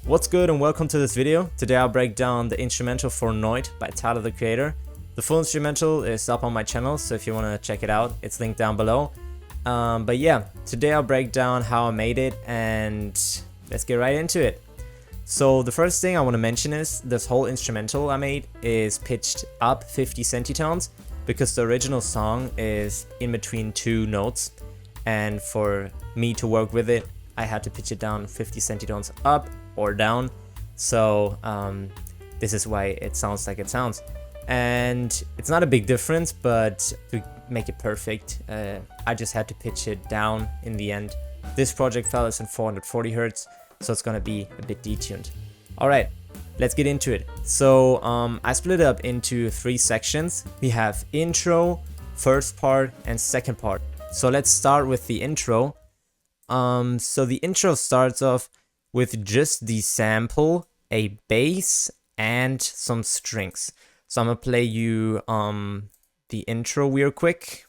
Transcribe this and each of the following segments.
What's good and welcome to this video. Today I'll break down the instrumental for NOID by Tyler the Creator. The full instrumental is up on my channel, so if you want to check it out, it's linked down below. But yeah, today I'll break down how I made it and let's get right into it. So the first thing I want to mention is this whole instrumental I made is pitched up 50 centitones because the original song is in between two notes, and for me to work with it I had to pitch it down 50 centitones up or down. So this is why it sounds like it sounds, and it's not a big difference, but to make it perfect I just had to pitch it down in the end. This project file is in 440 Hz, so it's gonna be a bit detuned. Alright, let's get into it. So I split it up into three sections. We have intro, first part, and second part. So let's start with the intro. So the intro starts off with just the sample, a bass, and some strings. So I'm gonna play you the intro real quick.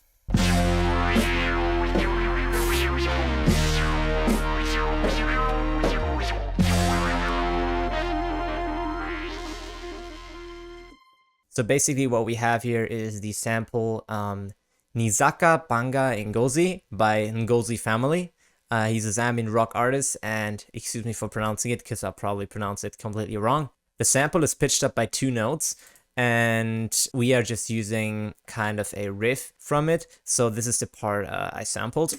So basically what we have here is the sample Nizaka Banga Ngozi by Ngozi Family. He's a Zambian rock artist, and excuse me for pronouncing it because I'll probably pronounce it completely wrong. The sample is pitched up by two notes, and we are just using kind of a riff from it. So this is the part I sampled.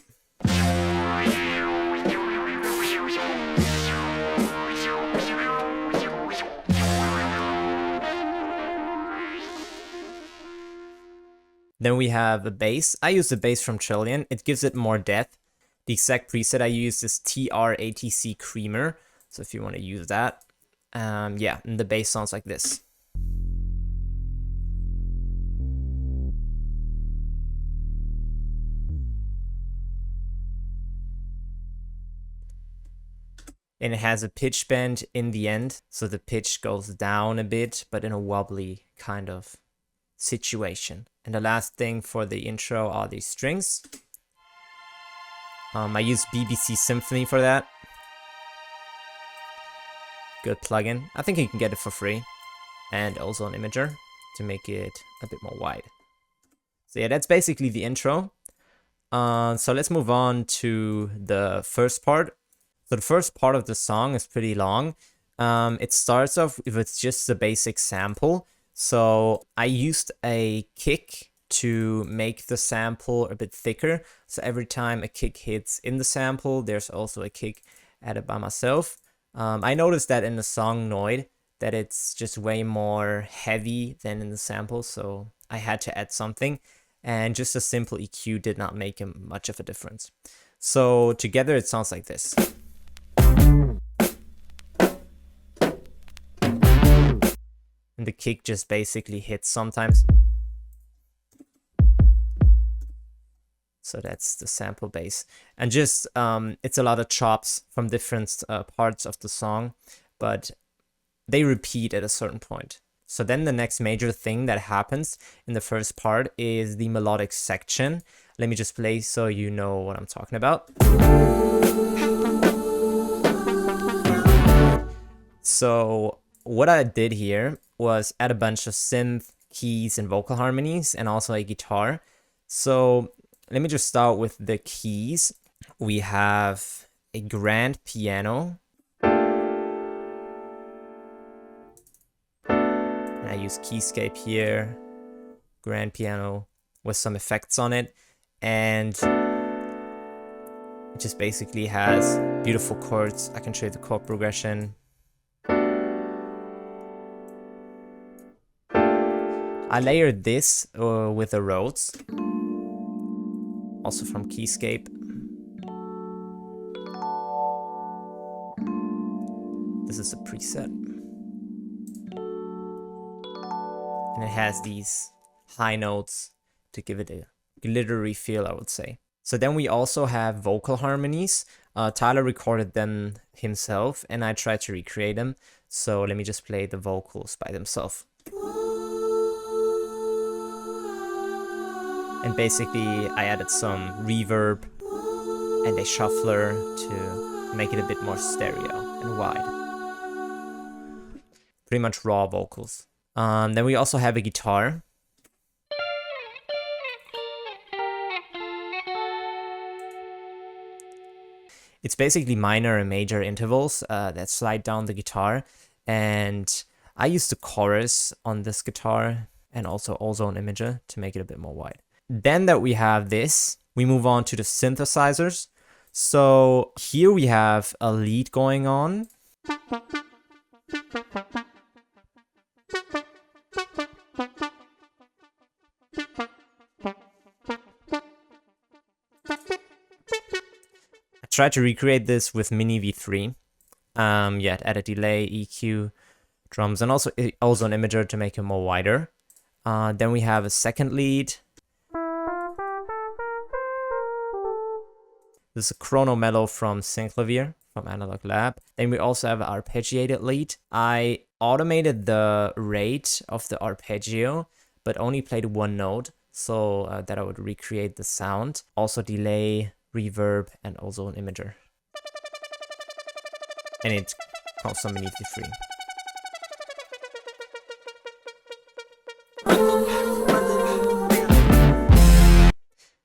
Then we have a bass. I use the bass from Trillion. It gives it more depth. The exact preset I use is TR-ATC Creamer. So if you want to use that, yeah, and the bass sounds like this. And it has a pitch bend in the end, so the pitch goes down a bit, but in a wobbly kind of situation. And the last thing for the intro are these strings. I use BBC Symphony for that. Good plugin. I think you can get it for free. And also an imager to make it a bit more wide. So yeah, that's basically the intro. So let's move on to the first part. So the first part of the song is pretty long. It starts off with just the basic sample. So I used a kick to make the sample a bit thicker. So every time a kick hits in the sample, there's also a kick added by myself. I noticed that in the song NOID, that it's just way more heavy than in the sample. So I had to add something, and just a simple EQ did not make much of a difference. So together it sounds like this. And the kick just basically hits sometimes. So that's the sample bass. And just, it's a lot of chops from different parts of the song, but they repeat at a certain point. So then the next major thing that happens in the first part is the melodic section. Let me just play so you know what I'm talking about. So what I did here was add a bunch of synth, keys, and vocal harmonies, and also a guitar. So let me just start with the keys. We have a grand piano. And I use Keyscape here. Grand piano with some effects on it. And it just basically has beautiful chords. I can show you the chord progression. I layered this with the Rhodes, also from Keyscape. This is a preset. And it has these high notes to give it a glittery feel, I would say. So then we also have vocal harmonies. Tyler recorded them himself, and I tried to recreate them. So let me just play the vocals by themselves. And basically I added some reverb and a shuffler to make it a bit more stereo and wide. pretty much raw vocals. Then we also have a guitar. It's basically minor and major intervals that slide down the guitar, and I use the chorus on this guitar and also ozone imager to make it a bit more wide. Then that we have this, we move on to the synthesizers. So here we have a lead going on. Try to recreate this with Mini V3. Yeah, add a delay, EQ, drums, and also an imager to make it more wider. Then we have a second lead. This is a chrono mellow from Synclavier from Analog Lab. Then we also have an arpeggiated lead. I automated the rate of the arpeggio, but only played one note so that I would recreate the sound. Also delay, reverb, and also an imager. And it comes from Mini V3.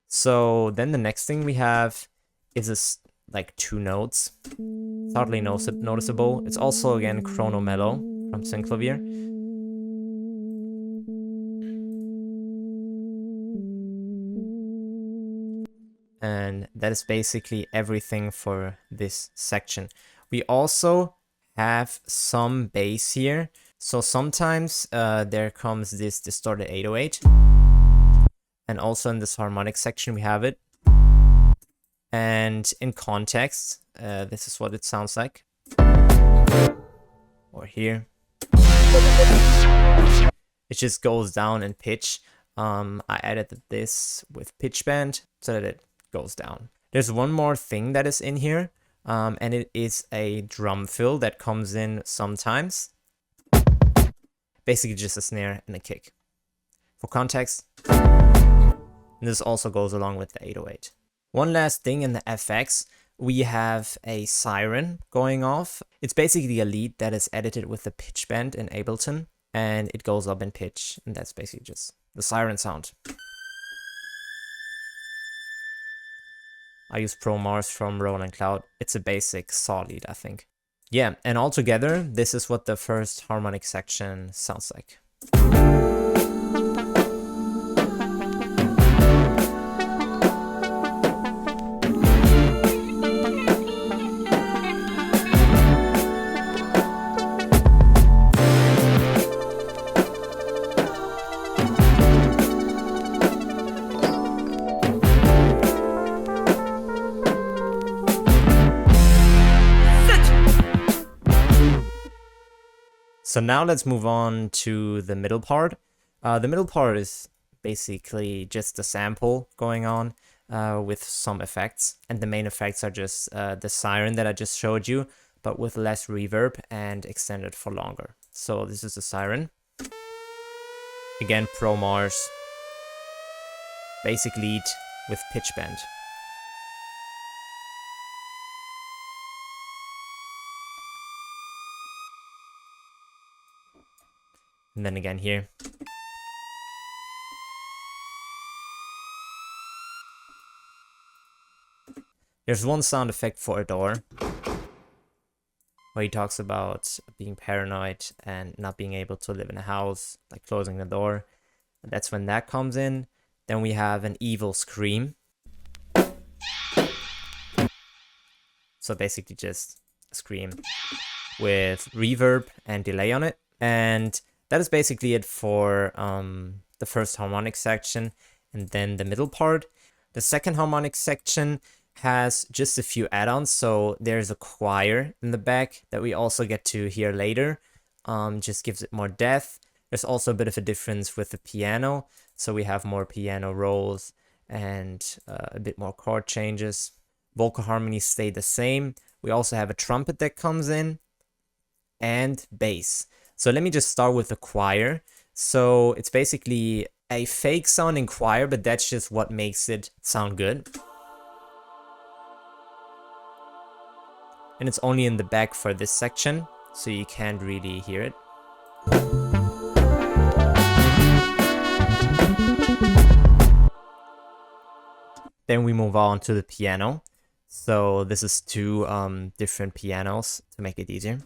So then the next thing we have is this, like 2 notes. It's hardly noticeable. It's also again chrono mellow from Synclavier. And that is basically everything for this section. We also have some bass here. So sometimes there comes this distorted 808. And also in this harmonic section we have it. And in context, this is what it sounds like. Or here. It just goes down in pitch. I added this with pitch bend so that it goes down. There's one more thing that is in here, and it is a drum fill that comes in sometimes. Basically just a snare and a kick. For context, this also goes along with the 808. One last thing in the FX, we have a siren going off. It's basically a lead that is edited with the pitch bend in Ableton, and it goes up in pitch, and that's basically just the siren sound. I use Pro Mars from Roland Cloud. It's a basic saw lead, I think. Yeah, and altogether, this is what the first harmonic section sounds like. So now let's move on to the middle part. The middle part is basically just a sample going on with some effects. And the main effects are just the siren that I just showed you, but with less reverb and extended for longer. So this is the siren. Again, Pro Mars. Basic lead with pitch bend. And then again here. There's one sound effect for a door, where he talks about being paranoid and not being able to live in a house, like closing the door. And that's when that comes in. Then we have an evil scream. So basically just a scream with reverb and delay on it. And that is basically it for the first harmonic section and then the middle part. The second harmonic section has just a few add-ons. So there's a choir in the back that we also get to hear later. Just gives it more depth. There's also a bit of a difference with the piano. So we have more piano rolls and a bit more chord changes. Vocal harmonies stay the same. We also have a trumpet that comes in and bass. So let me just start with the choir. So it's basically a fake sounding choir, but that's just what makes it sound good. And it's only in the back for this section, so you can't really hear it. Then we move on to the piano. So this is two different pianos to make it easier.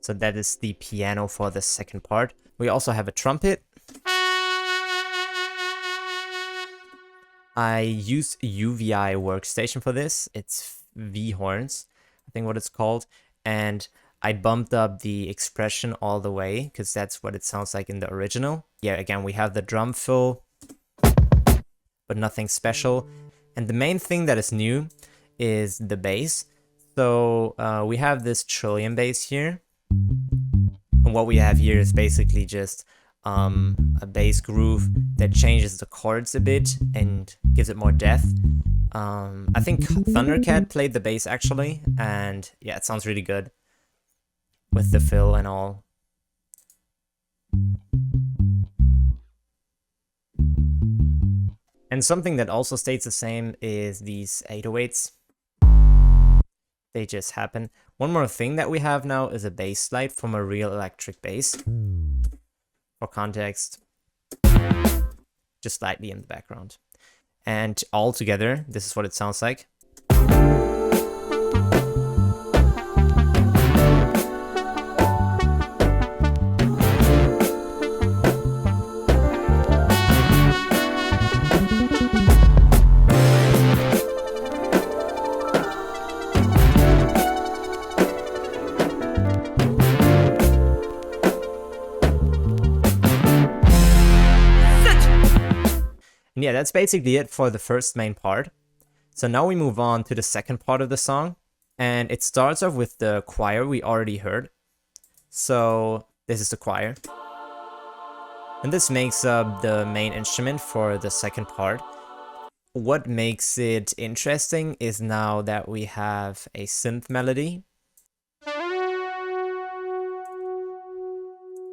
So that is the piano for the second part. We also have a trumpet. I used UVI workstation for this. It's V horns, I think what it's called. And I bumped up the expression all the way because that's what it sounds like in the original. Yeah, again, we have the drum fill, but nothing special. And the main thing that is new is the bass. So we have this trillium bass here. And what we have here is basically just a bass groove that changes the chords a bit and gives it more depth. I think Thundercat played the bass actually, and yeah, it sounds really good with the fill and all. And something that also stays the same is these 808s. They just happen. One more thing that we have now is a bass slide from a real electric bass. For context, just slightly in the background. And all together, this is what it sounds like. And yeah, that's basically it for the first main part. So now we move on to the second part of the song. And it starts off with the choir we already heard. So this is the choir. And this makes up the main instrument for the second part. What makes it interesting is now that we have a synth melody.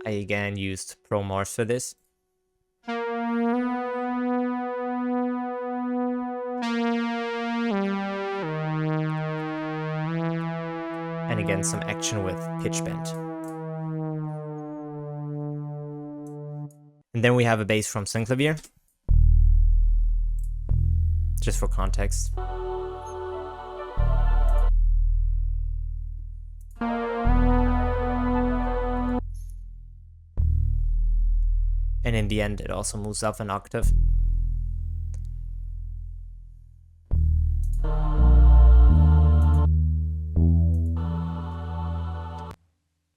I again used Pro Mars for this. And again, some action with pitch bend. And then we have a bass from Synclavier, just for context. And in the end, it also moves up an octave.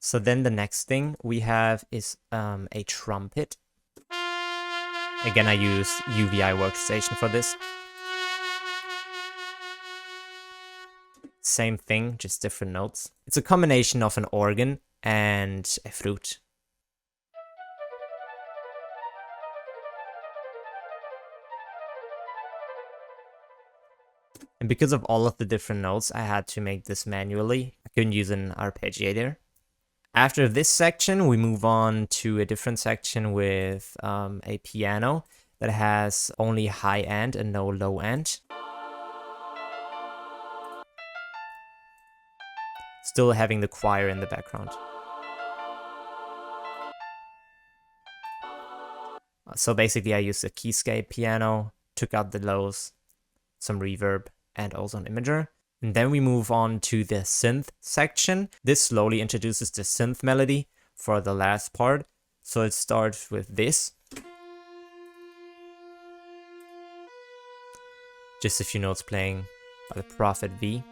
So then the next thing we have is a trumpet. Again, I use UVI workstation for this. Same thing, just different notes. It's a combination of an organ and a flute. And because of all of the different notes, I had to make this manually. I couldn't use an arpeggiator. After this section, we move on to a different section with a piano that has only high end and no low end. Still having the choir in the background. So basically I used a keyscape piano, took out the lows, some reverb, and also an imager. And then we move on to the synth section. This slowly introduces the synth melody for the last part. So it starts with this. Just a few notes playing by the Prophet V.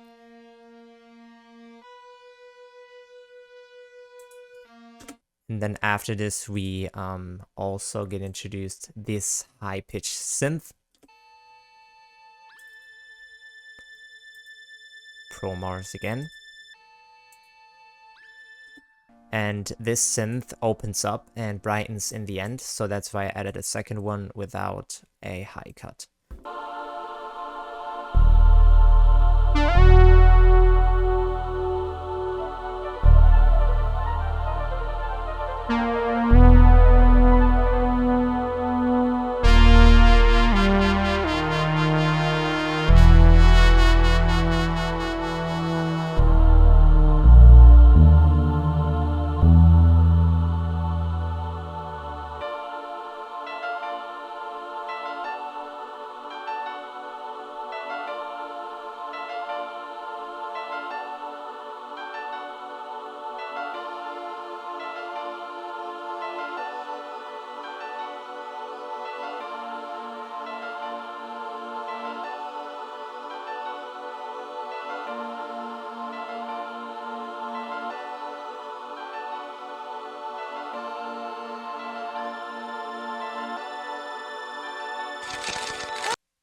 And then after this, we also get introduced this high-pitched synth. Pro Mars again. And this synth opens up and brightens in the end, so that's why I added a second one without a high cut.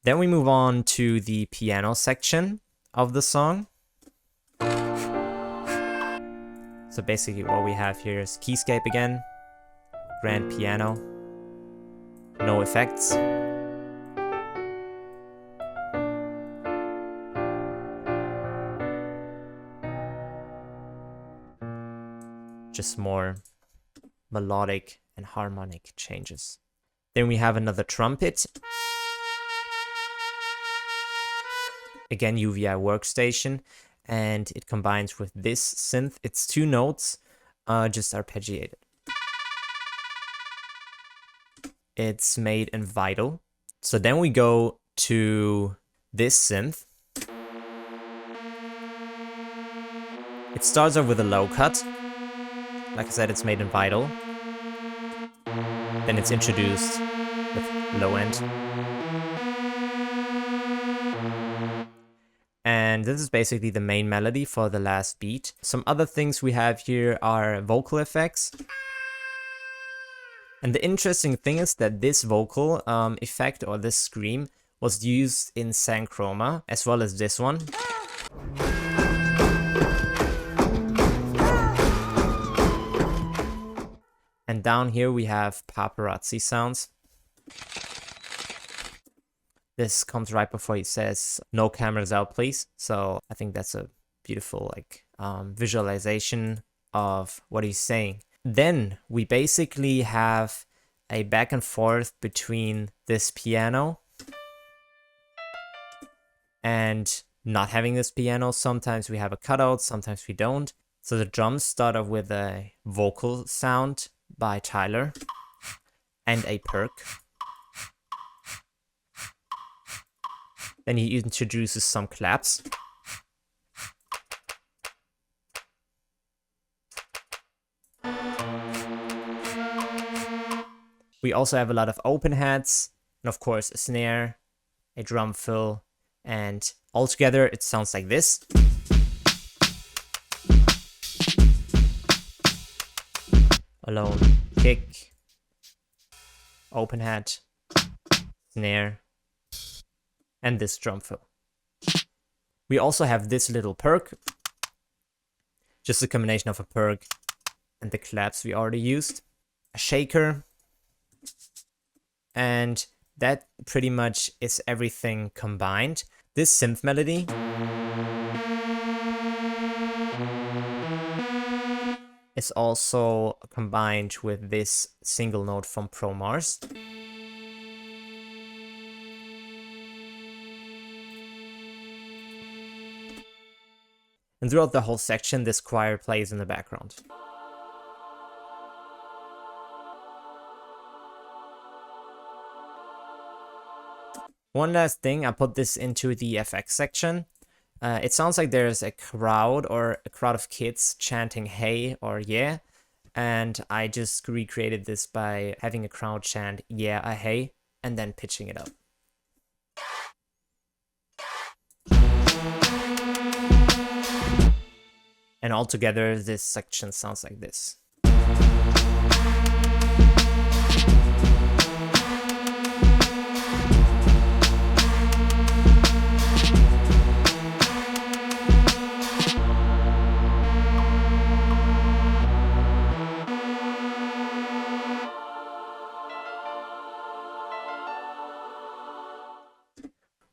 Then we move on to the piano section of the song. So basically what we have here is keyscape again, grand piano, no effects. Just more melodic and harmonic changes. Then we have another trumpet. Again, UVI workstation, and it combines with this synth. It's 2 notes, just arpeggiated. It's made in Vital. So then we go to this synth. It starts off with a low cut. Like I said, it's made in Vital. Then it's introduced with low end. And this is basically the main melody for the last beat. Some other things we have here are vocal effects. And the interesting thing is that this vocal effect, or this scream, was used in Sanchroma, as well as this one. And down here we have paparazzi sounds. This comes right before he says, "No cameras out, please." So I think that's a beautiful visualization of what he's saying. Then we basically have a back and forth between this piano and not having this piano. Sometimes we have a cutout, sometimes we don't. So the drums start off with a vocal sound by Tyler and a perk. Then he introduces some claps. We also have a lot of open hats, and of course a snare, a drum fill, and altogether it sounds like this. Alone, kick, open hat, snare, and this drum fill. We also have this little perk, just a combination of a perk and the claps we already used, a shaker, and that pretty much is everything combined. This synth melody is also combined with this single note from Pro Mars. And throughout the whole section, this choir plays in the background. One last thing, I put this into the FX section. It sounds like there's a crowd or a crowd of kids chanting "hey" or "yeah." And I just recreated this by having a crowd chant "yeah, a hey," and then pitching it up. And altogether, this section sounds like this.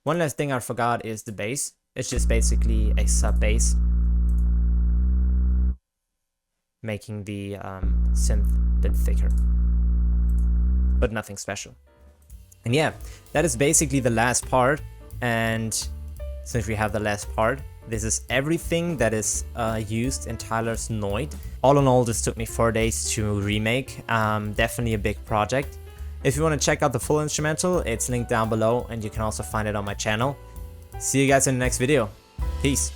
One last thing I forgot is the bass. It's just basically a sub bass, making the synth a bit thicker, but nothing special. And yeah, that is basically the last part. And since we have the last part, this is everything that is used in Tyler's NOID. All in all, this took me 4 days to remake. Definitely a big project. If you want to check out the full instrumental, it's linked down below, and you can also find it on my channel. See you guys in the next video. Peace.